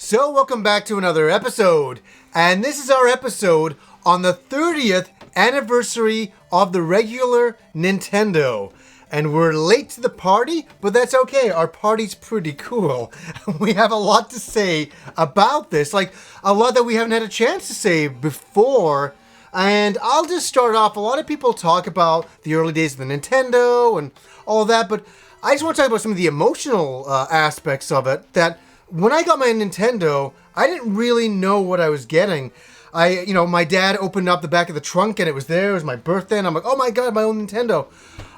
So, welcome back to another episode. And this is our episode on the 30th anniversary of the regular Nintendo. And we're late to the party, but that's okay. Our party's pretty cool. We have a lot to say about this. Like, a lot that we haven't had a chance to say before. And I'll just start off. A lot of people talk about the early days of the Nintendo and all that, but I just want to talk about some of the emotional aspects of it. That when I got my Nintendo, I didn't really know what I was getting. My dad opened up the back of the trunk and it was there. It was my birthday, and I'm like, oh my god, my own Nintendo.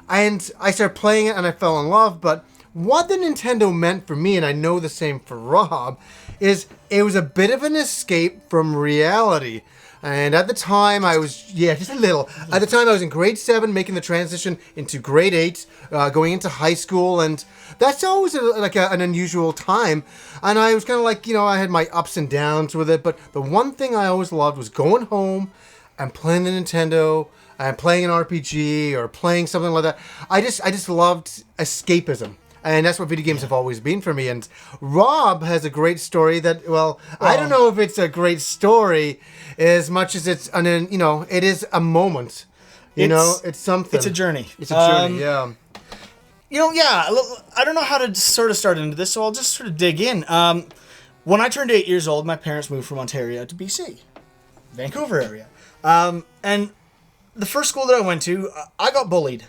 And I started playing it and I fell in love. But what the Nintendo meant for me, and I know the same for Rob, is it was a bit of an escape from reality. And at the time, I was, just a little. At the time, I was in grade 7, making the transition into grade 8, going into high school. And that's always an unusual time. And I was kind of like, I had my ups and downs with it. But the one thing I always loved was going home and playing the Nintendo and playing an RPG or playing something like that. I just loved escapism. And that's what video games have always been for me. And Rob has a great story that, I don't know if it's a great story as much as it's, it is a moment. It's something. It's a journey. It's a journey, yeah. I don't know how to sort of start into this, so I'll just sort of dig in. When I turned 8 years old, my parents moved from Ontario to BC, Vancouver area. And the first school that I went to, I got bullied.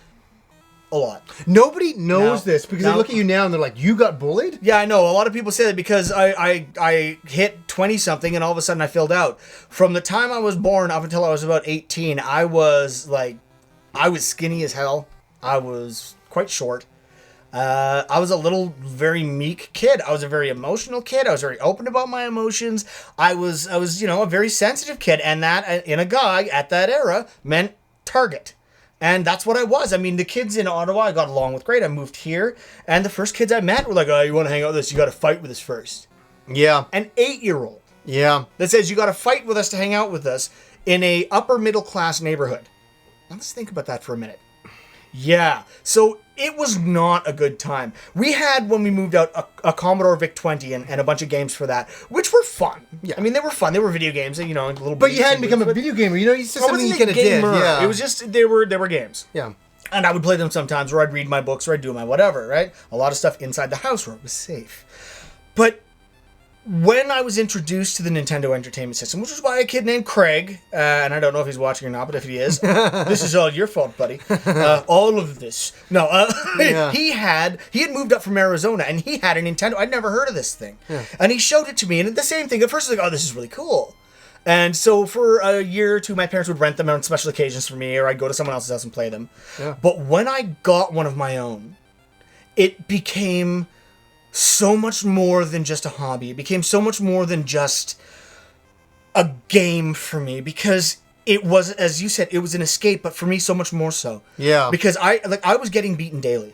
A lot. Nobody knows this because they look at you now and they're like, you got bullied? Yeah, I know. A lot of people say that because I hit 20-something and all of a sudden I filled out. From the time I was born up until I was about 18, I was skinny as hell. I was quite short. I was a very meek kid. I was a very emotional kid. I was very open about my emotions. I was a very sensitive kid. And that, in a guy at that era, meant target. And that's what I was. I mean, the kids in Ottawa, I got along with great. I moved here, and the first kids I met were like, oh, you want to hang out with us? You got to fight with us first. Yeah. An 8-year-old. Yeah. That says you got to fight with us to hang out with us in a upper middle class neighborhood. Now let's think about that for a minute. Yeah. So it was not a good time. We had, when we moved out, a Commodore VIC-20 and a bunch of games for that, which were fun. Yeah. I mean, they were fun. They were video games, a little. But you hadn't become a video gamer. It's just something you kind of did. Yeah. It was just, they were games. Yeah. And I would play them sometimes, or I'd read my books, or I'd do my whatever, right? A lot of stuff inside the house where it was safe. But when I was introduced to the Nintendo Entertainment System, which was by a kid named Craig, and I don't know if he's watching or not, but if he is, this is all your fault, buddy. All of this. No, yeah. He had moved up from Arizona, and he had a Nintendo. I'd never heard of this thing. Yeah. And he showed it to me, and the same thing. At first, I was like, oh, this is really cool. And so for a year or two, my parents would rent them on special occasions for me, or I'd go to someone else's house and play them. Yeah. But when I got one of my own, it became so much more than just a hobby. It became so much more than just a game for me, because it was, as you said, it was an escape, but for me, so much more so. Yeah. Because I was getting beaten daily.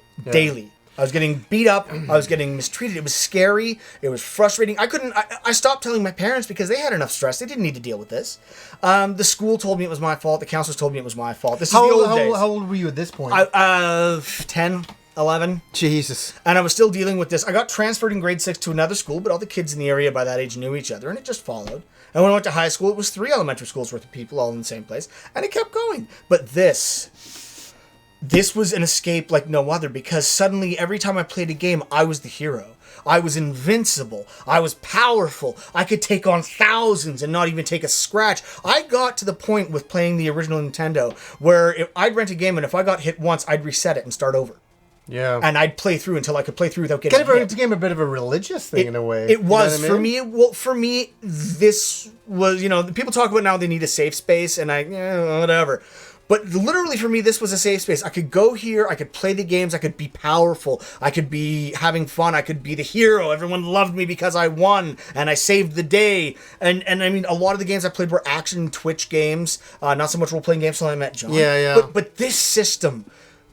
I was getting beat up. I was getting mistreated. It was scary. It was frustrating. I stopped telling my parents because they had enough stress. They didn't need to deal with this. The school told me it was my fault. The counselors told me it was my fault. This is the old days. How old were you at this point? 10. 11. Jesus. And I was still dealing with this. I got transferred in grade 6 to another school, but all the kids in the area by that age knew each other, and it just followed. And when I went to high school, it was 3 elementary schools worth of people all in the same place, and it kept going. But this was an escape like no other, because suddenly every time I played a game, I was the hero. I was invincible. I was powerful. I could take on thousands and not even take a scratch. I got to the point with playing the original Nintendo where if I'd rent a game, and if I got hit once, I'd reset it and start over. Yeah. And I'd play through until I could play through without getting hit. It became a bit of a religious thing in a way. It was. For me, for me, this was, people talk about now they need a safe space, and whatever. But literally for me, this was a safe space. I could go here, I could play the games, I could be powerful, I could be having fun, I could be the hero. Everyone loved me because I won, and I saved the day. And I mean, a lot of the games I played were action Twitch games, not so much role-playing games until I met John. Yeah. But this system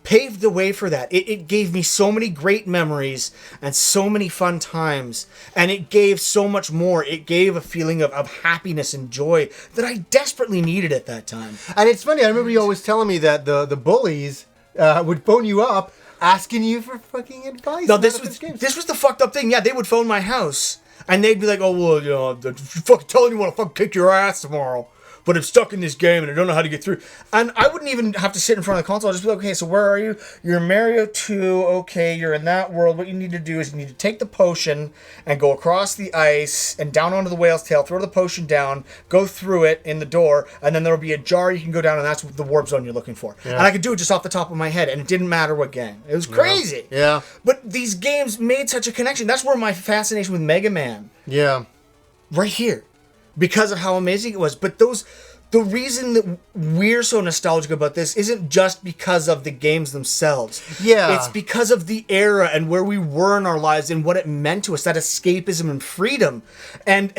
paved the way for that. It gave me so many great memories and so many fun times, and it gave so much more. It gave a feeling of happiness and joy that I desperately needed at that time. And it's funny, I remember you always telling me that the bullies would phone you up asking you for fucking advice. No, this was the fucked up thing. Yeah, they would phone my house And they'd be like, oh, well, you know, I'm fucking telling you what, I'll fucking kick your ass tomorrow. But I'm stuck in this game and I don't know how to get through. And I wouldn't even have to sit in front of the console. I'd just be like, okay, so where are you? You're in Mario 2. Okay, you're in that world. What you need to do is you need to take the potion and go across the ice and down onto the whale's tail, throw the potion down, go through it in the door, and then there'll be a jar you can go down, and that's the warp zone you're looking for. Yeah. And I could do it just off the top of my head, and it didn't matter what game. It was crazy. Yeah. But these games made such a connection. That's where my fascination with Mega Man. Yeah. Right here. Because of how amazing it was. But the reason that we're so nostalgic about this isn't just because of the games themselves. Yeah. It's because of the era and where we were in our lives and what it meant to us, that escapism and freedom. And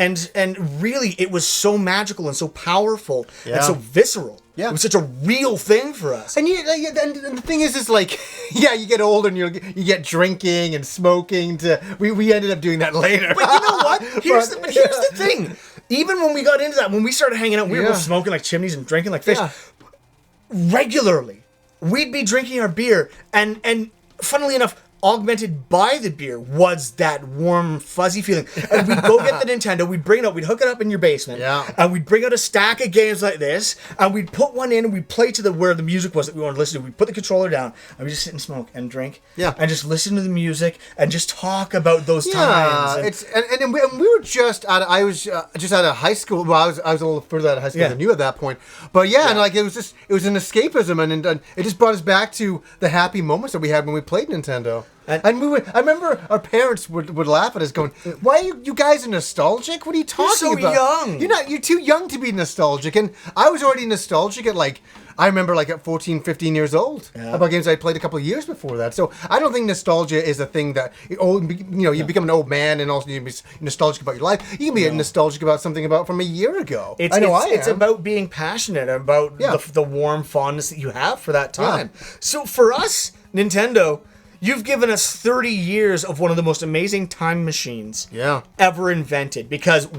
really, it was so magical and so powerful and so visceral. Yeah. It was such a real thing for us. And and the thing is like, yeah, you get older and you get drinking and smoking. We ended up doing that later. But you know what? Here's the thing. Even when we got into that, when we started hanging out, we were both smoking like chimneys and drinking like fish. Yeah. Regularly, we'd be drinking our beer, and funnily enough, augmented by the beer was that warm, fuzzy feeling. And we'd go get the Nintendo, we'd bring it up, we'd hook it up in your basement, and we'd bring out a stack of games like this, and we'd put one in, and we'd play to where the music was that we wanted to listen to. We'd put the controller down, and we'd just sit and smoke and drink, and just listen to the music, and just talk about those times. And we were just out of, I was just out of high school. Well, I was a little further out of high school than you at that point. But and like it was an escapism, and it just brought us back to the happy moments that we had when we played Nintendo. And I remember our parents would laugh at us going, why are you guys are nostalgic? What are you talking about? You're so young. You're too young to be nostalgic. And I was already nostalgic at 14, 15 years old about games I played a couple of years before that. So I don't think nostalgia is a thing that, you become an old man and also you be nostalgic about your life. You can be nostalgic about something from a year ago. It's about being passionate about the warm fondness that you have for that time. Yeah. So for us, Nintendo, you've given us 30 years of one of the most amazing time machines ever invented. Because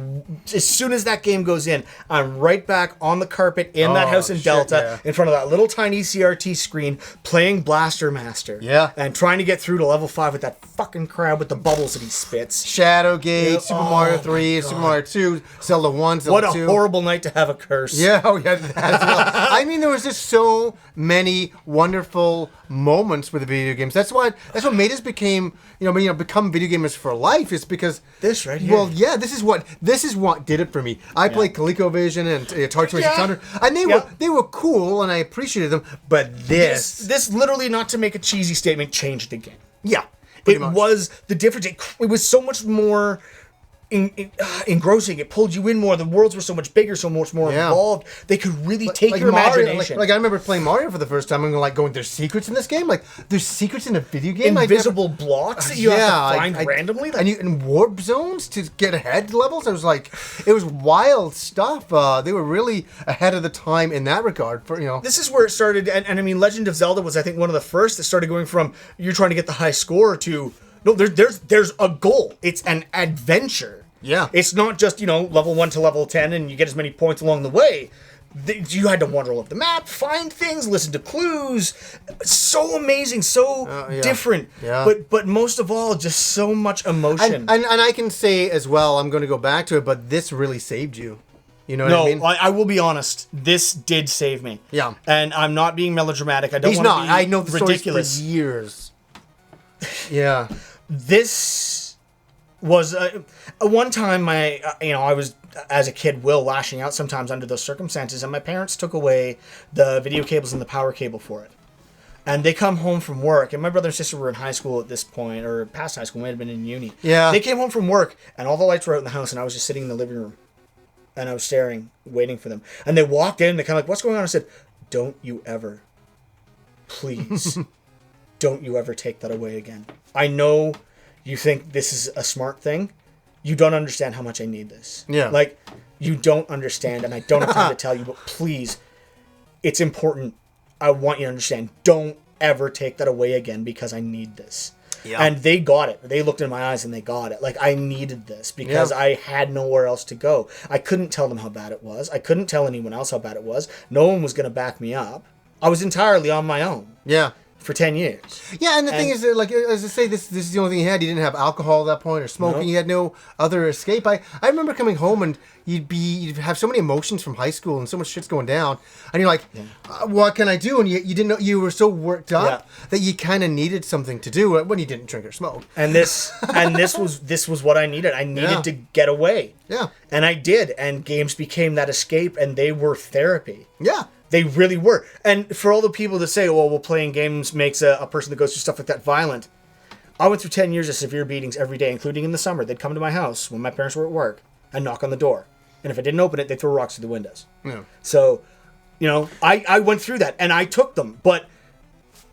as soon as that game goes in, I'm right back on the carpet in that house in Delta, in front of that little tiny CRT screen, playing Blaster Master. Yeah. And trying to get through to level 5 with that fucking crowd with the bubbles that he spits. Shadowgate, Super Mario 3, Super Mario 2, Zelda 1, Zelda 2. What a horrible night to have a curse. Yeah, I mean, there was just so many wonderful moments with the video games. That's what made us become video gamers for life, is because this right here. Well, yeah, this is what did it for me. I played ColecoVision and Atari 2600, and they were cool and I appreciated them, but this literally, not to make a cheesy statement, changed the game. Yeah. It was the difference. It was so much more engrossing. It pulled you in more. The worlds were so much bigger, so much more involved. They could really take your Mario, imagination. Like I remember playing Mario for the first time and going, there's secrets in this game? Like, there's secrets in a video game? Invisible blocks that you have to find randomly? And warp zones to get ahead levels? I was like, it was wild stuff. They were really ahead of the time in that regard. This is where it started, and I mean, Legend of Zelda was, I think, one of the first that started going from you're trying to get the high score to, no, there's a goal. It's an adventure. Yeah. It's not just, level 1 to level 10 and you get as many points along the way. You had to wander all over the map, find things, listen to clues. So amazing, so different. Yeah. But most of all, just so much emotion. And I can say as well, I'm going to go back to it, but this really saved you. You know what I mean? No, I will be honest. This did save me. Yeah. And I'm not being melodramatic. I don't want to be I know the ridiculous. For years. Yeah. This was one time I was, as a kid, lashing out sometimes under those circumstances, and my parents took away the video cables and the power cable for it. And they come home from work, and my brother and sister were in high school at this point, or past high school, might have been in uni. Yeah. They came home from work, and all the lights were out in the house, and I was just sitting in the living room, and I was staring, waiting for them. And they walked in, and they kind of like, what's going on? I said, don't you ever, please, don't you ever take that away again. I know you think this is a smart thing. You don't understand how much I need this. Yeah. Like, you don't understand, and I don't have time to tell you, but please, it's important. I want you to understand. Don't ever take that away again because I need this. Yeah. And they got it. They looked in my eyes and they got it. Like, I needed this because I had nowhere else to go. I couldn't tell them how bad it was. I couldn't tell anyone else how bad it was. No one was going to back me up. I was entirely on my own. Yeah. for 10 years. Yeah, and the thing is, that, like, as I say, this is the only thing he had. He didn't have alcohol at that point or smoking. Nope. He had no other escape. I remember coming home and you'd have so many emotions from high school and so much shit's going down, and you're like, what can I do? And you didn't know, you were so worked up that you kind of needed something to do when you didn't drink or smoke. And this was what I needed. I needed to get away. Yeah. And I did, and games became that escape, and they were therapy. Yeah. They really were. And for all the people that say, well, playing games makes a person that goes through stuff like that violent. I went through 10 years of severe beatings every day, including in the summer. They'd come to my house when my parents were at work and knock on the door. And if I didn't open it, they'd throw rocks through the windows. Yeah. So, I went through that, and I took them. But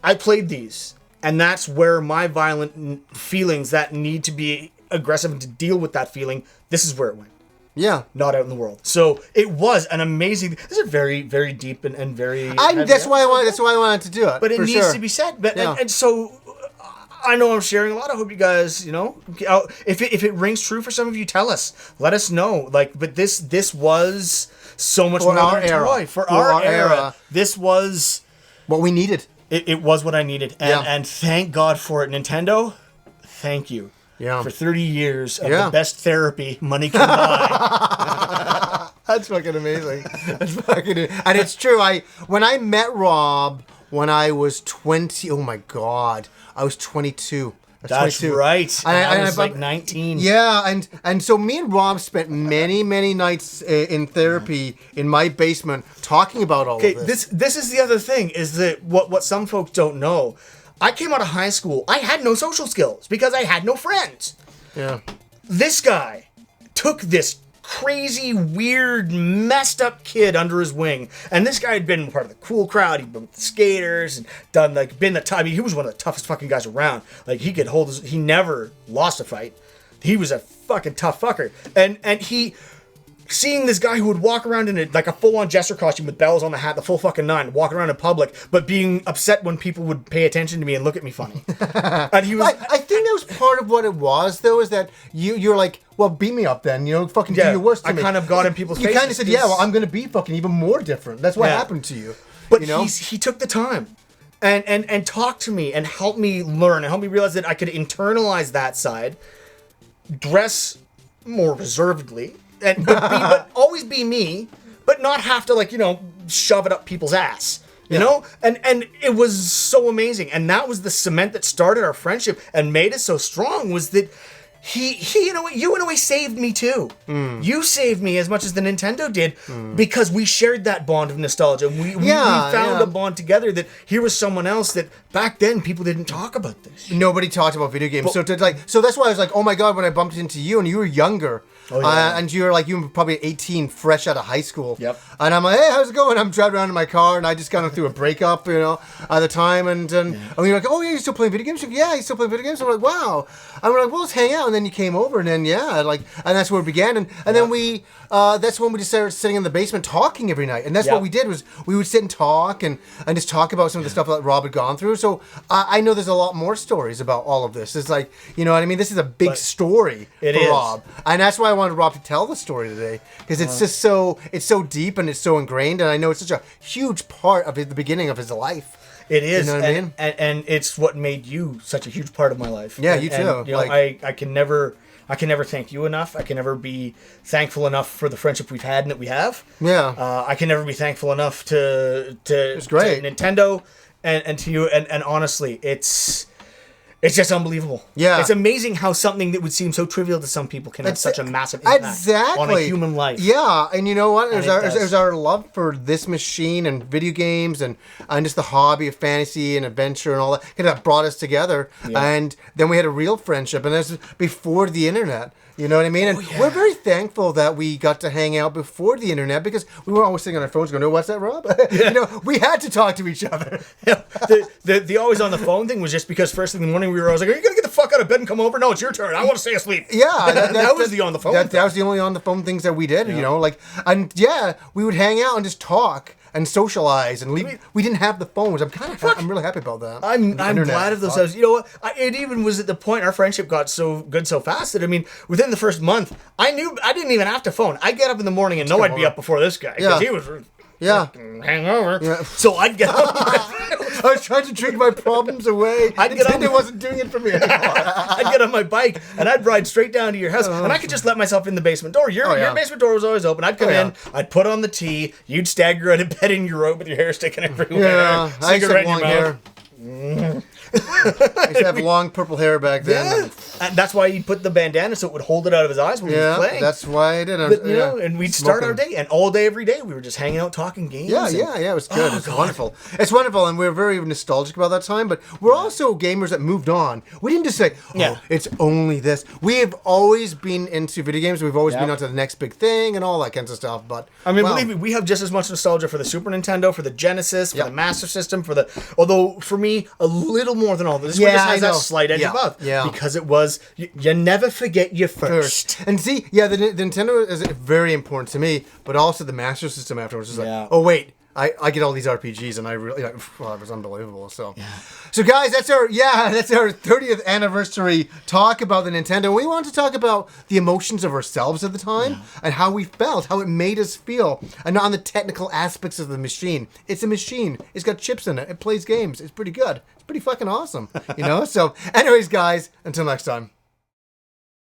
I played these, and that's where my violent feelings that need to be aggressive and to deal with that feeling, this is where it went. Yeah. Not out in the world. So it was an amazing. This is very, very deep and very. That's why I wanted to do it. But it needs to be said. But and so I know I'm sharing a lot. I hope you guys, if it rings true for some of you, tell us. Let us know. But this was so much more than a toy. For our era, this was what we needed. It was what I needed, and thank God for it, Nintendo. Thank you. Yeah. For 30 years of the best therapy money can buy. That's fucking amazing. And it's true. When I met Rob when I was 20, oh my God, I was 22. That's 22. Right. I was like 19. Yeah, and so me and Rob spent many, many nights in therapy in my basement talking about all of this. This is the other thing, is that what some folks don't know. I came out of high school. I had no social skills because I had no friends. Yeah. This guy took this crazy, weird, messed up kid under his wing, and this guy had been part of the cool crowd. He'd been with the skaters and done been the time. He was one of the toughest fucking guys around. He could hold his. He never lost a fight. He was a fucking tough fucker, and he. Seeing this guy who would walk around in a full-on jester costume with bells on the hat, the full fucking nine, walking around in public, but being upset when people would pay attention to me and look at me funny. And he was. I think that was part of what it was, though, is that you're like, well, beat me up then, fucking do your worst to me. I kind of got in people's faces. You kind of said, well, I'm going to be fucking even more different. That's what happened to you. But he took the time and talked to me and helped me learn and helped me realize that I could internalize that side, dress more reservedly, but always be me, but not have to shove it up people's ass. You know? And it was so amazing. And that was the cement that started our friendship and made it so strong, was that you in a way saved me too. You saved me as much as the Nintendo did because we shared that bond of nostalgia. We found a bond together that here was someone else that back then people didn't talk about this. Nobody talked about video games. So that's why I was like, oh my God, when I bumped into you and you were younger. And you were probably 18, fresh out of high school. Yep. And I'm like, hey, how's it going? I'm driving around in my car, and I just kind of through a breakup, at the time. And you're like, oh yeah, you still playing video games? Like, yeah, you still playing video games? I'm like, wow. And we're like, well, let's hang out. And then you came over, and then and that's where it began. And then we, that's when we just started sitting in the basement talking every night. And that's what we did, was we would sit and talk and just talk about some of the stuff that Rob had gone through. So I know there's a lot more stories about all of this. It's like, you know what I mean? This is a big story for Rob. And that's why I wanted Rob to tell the story today, because it's just so deep and it's so ingrained, and I know it's such a huge part of the beginning of his life. It is, you know what I mean? And it's what made you such a huge part of my life. Yeah, you too. And, I can never thank you enough. I can never be thankful enough for the friendship we've had and that we have. Yeah. I can never be thankful enough to Nintendo and to you. And honestly, it's just unbelievable. Yeah. It's amazing how something that would seem so trivial to some people can have such a massive impact on a human life. Yeah, and you know what? There's our love for this machine and video games and just the hobby of fantasy and adventure and all that kind of brought us together. Yeah. And then we had a real friendship, and this was before the internet. You know what I mean? And we're very thankful that we got to hang out before the internet, because we were always sitting on our phones going, "No, what's that, Rob?" We had to talk to each other. Yeah. The always on the phone thing was just because first thing in the morning I was like, "Are you gonna get the fuck out of bed and come over?" "No, it's your turn. I want to stay asleep." Yeah, that was the on the phone. That was the only on the phone things that we did. Yeah. We would hang out and just talk and socialize and leave. We didn't have the phones. I'm really happy about that. I'm glad of those times. You know what? It even was at the point our friendship got so good so fast that within the first month, I knew I didn't even have to phone. I'd get up in the morning and know I'd be up before this guy because he was hangover. Yeah. So I'd get up. I was trying to drink my problems away. Nintendo wasn't doing it for me anymore. I'd get on my bike and I'd ride straight down to your house, and I could just let myself in the basement door. Your basement door was always open. I'd come in, I'd put on the tea, you'd stagger out of bed in your robe with your hair sticking everywhere. Yeah, I used to have cigarette in long your mouth. hair. I used to have long purple hair back then. Yeah, and that's why he'd put the bandana so it would hold it out of his eyes when he was playing. That's why I did it. But, you know, and we'd start our day, and all day, every day, we were just hanging out, talking games. Yeah, it was good. It's wonderful. It's wonderful, and we're very nostalgic about that time, but we're also gamers that moved on. We didn't just say, it's only this. We have always been into video games. We've always been on to the next big thing and all that kinds of stuff, but... I mean, believe me, we have just as much nostalgia for the Super Nintendo, for the Genesis, for the Master System, although, for me, a little more than all this. This one just has that slight edge above. Yeah. Because it was, you never forget your first. And see, the Nintendo is very important to me, but also the Master System afterwards is like, oh wait, I get all these RPGs, and I really, it was unbelievable. So, so guys, that's our 30th anniversary talk about the Nintendo. We want to talk about the emotions of ourselves at the time and how we felt, how it made us feel, and not on the technical aspects of the machine. It's a machine. It's got chips in it. It plays games. It's pretty good. It's pretty fucking awesome. You know. So, anyways, guys, until next time.